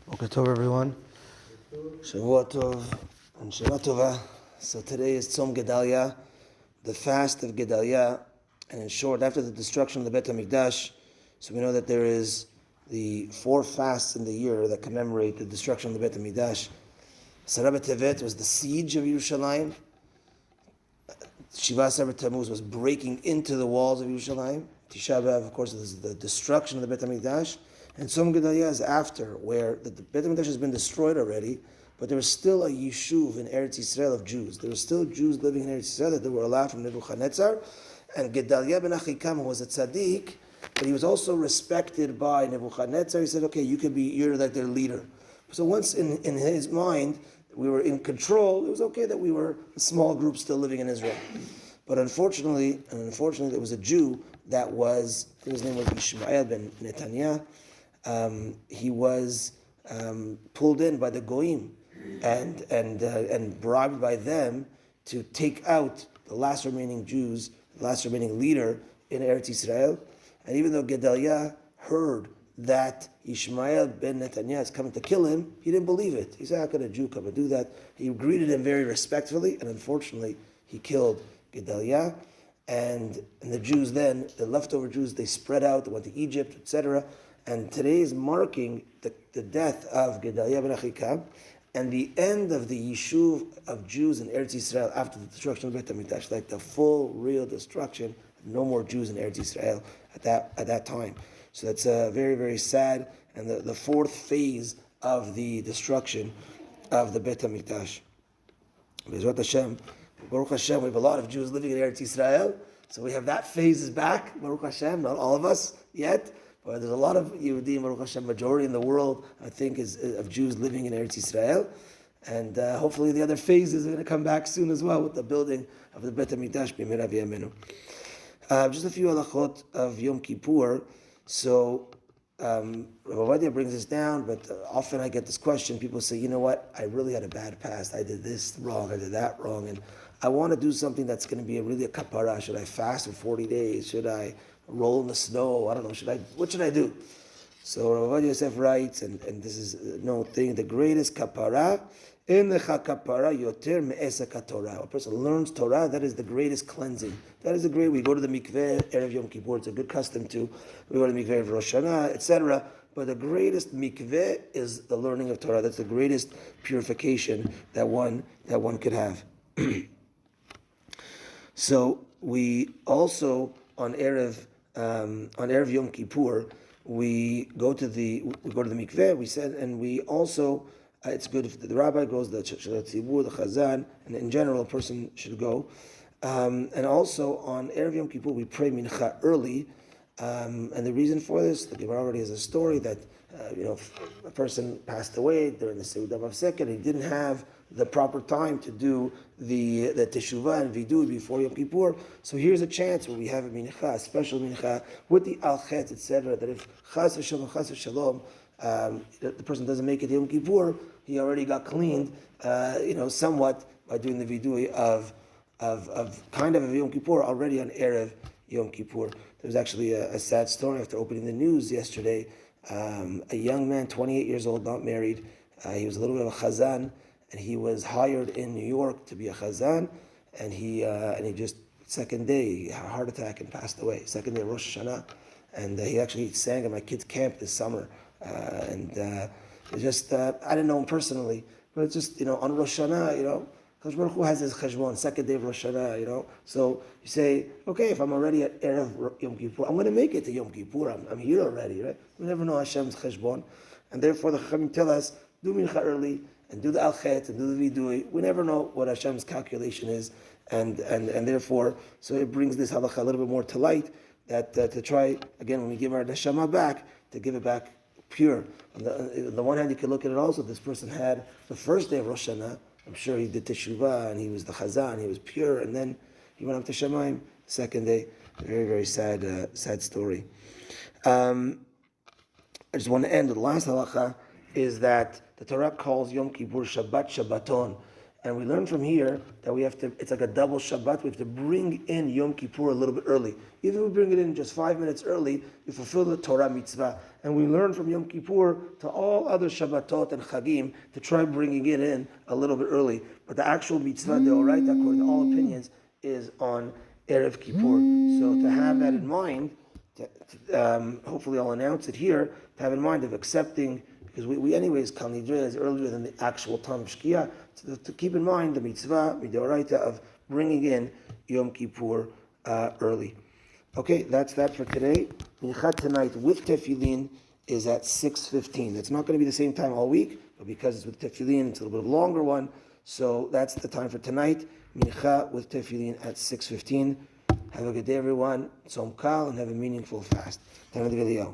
Boker Tov, everyone. Shavua Tov and Shana Tova. So today is Tzom Gedalia, the fast of Gedalia, and in short, after the destruction of the Bet HaMikdash, so we know that there is the 4 fasts in the year that commemorate the destruction of the Bet HaMikdash. Asara B'Tevet was the siege of Yerushalayim. Shiva Asar B'Tammuz was breaking into the walls of Yerushalayim. Tisha B'Av, of course, is the destruction of the Bet HaMikdash. And Tzom Gedalia is after, where the Bet HaMikdash has been destroyed already, but there was still a yishuv in Eretz Yisrael of Jews. There were still Jews living in Eretz Yisrael that they were allowed from Nebuchadnezzar. And Gedalia ben Achikam was a tzaddik, but he was also respected by Nebuchadnezzar. He said, okay, you're like their leader. So once in his mind, we were in control, it was okay that we were a small group still living in Israel. But unfortunately, there was a Jew that was, his name was Ishmael ben Netanyah. He was pulled in by the Goyim and bribed by them to take out the last remaining Jews, the last remaining leader in Eretz Yisrael. And even though Gedalia heard that Ishmael ben Netanyah is coming to kill him, he didn't believe it. He said, how could a Jew come and do that? He greeted him very respectfully, and unfortunately, he killed Gedalia. And the Jews then, the leftover Jews, they spread out, they went to Egypt, etc. And today is marking the death of Gedalia ben Achikam and the end of the Yishuv of Jews in Eretz Yisrael after the destruction of Bet HaMikdash, like the full, real destruction. No more Jews in Eretz Yisrael at that time. So that's very, very sad. And the 4th phase of the destruction of the Bet HaMikdash. Baruch Hashem, we have a lot of Jews living in Eretz Yisrael. So we have that phase is back, Baruch Hashem, not all of us yet. But there's a lot of Yehudim, Baruch Hashem, majority in the world, I think, is of Jews living in Eretz Yisrael. And hopefully the other phases are going to come back soon as well with the building of the Bet HaMikdash, B'mira v'yamenu. Just a few halachot of Yom Kippur. So Rav Ovadia brings us down, but often I get this question. People say, you know what, I really had a bad past. I did this wrong, I did that wrong, and I want to do something that's going to be really a kapara. Should I fast for 40 days? Should I roll in the snow? I don't know. What should I do? So Rav Ovadia Yosef writes, and this is no thing, the greatest kapara, in the kapara yoter me'esek Torah. A person learns Torah, that is the greatest cleansing. That is the great. We go to the mikveh, Erev Yom Kippur, it's a good custom too. We go to the mikveh of Rosh Hashana, etc. But the greatest mikveh is the learning of Torah. That's the greatest purification that one could have. So we also on Erev Yom Kippur we go to the mikveh. We said, and we also it's good if the rabbi goes, the tzibur, the chazan, and in general a person should go. And also on Erev Yom Kippur we pray mincha early. And the reason for this, the Gemara already has a story that a person passed away during the Seudah Mafsek and he didn't have the proper time to do the teshuvah and vidui before Yom Kippur. So here's a chance where we have a mincha, a special mincha with the al-chet, etc. That if chas v'shalom, the person doesn't make it to Yom Kippur, he already got cleaned, somewhat by doing the vidui of kind of a Yom Kippur already on Erev Yom Kippur. There was actually a sad story after opening the news yesterday. A young man, 28 years old, not married. He was a little bit of a chazan, and he was hired in New York to be a chazan, and he just, second day, he had a heart attack and passed away. Second day of Rosh Hashana, and he actually sang at my kids' camp this summer. It just, I didn't know him personally, but it's just, on Rosh Hashana, Kadosh Baruch Hu has his cheshbon, second day of Rosh Hashana, So you say, okay, if I'm already at Erev Yom Kippur, I'm going to make it to Yom Kippur. I'm here already, right? We never know Hashem's cheshbon. And therefore the Chachamim tell us, do mincha early, and do the al-chet, and do the vidui. We never know what Hashem's calculation is. And therefore, so it brings this halacha a little bit more to light, that to try, again, when we give our neshama back, to give it back pure. On the one hand, you can look at it also, this person had the first day of Rosh Hashana, I'm sure he did teshuvah, and he was the chazan, he was pure, and then he went up to Shemaim the second day. A very, very sad story. I just want to end with the last halacha, is that the Torah calls Yom Kippur Shabbat Shabbaton. And we learn from here that we have to, it's like a double Shabbat, we have to bring in Yom Kippur a little bit early. Even if we bring it in just 5 minutes early, we fulfill the Torah mitzvah. And we learn from Yom Kippur to all other Shabbatot and Chagim to try bringing it in a little bit early. But the actual mitzvah, deoraita, according to all opinions, is on Erev Kippur. So to have that in mind, hopefully I'll announce it here, to have in mind of accepting, because we anyways come Nidre is earlier than the actual time of Shkia, to keep in mind the mitzvah, midoraita, of bringing in Yom Kippur early. Okay, that's that for today. Mincha tonight with tefillin is at 6:15. It's not going to be the same time all week, but because it's with tefillin, it's a little bit of a longer one. So that's the time for tonight. Mincha with tefillin at 6:15. Have a good day, everyone. Tzom kal, and have a meaningful fast. Time of the Gedilia.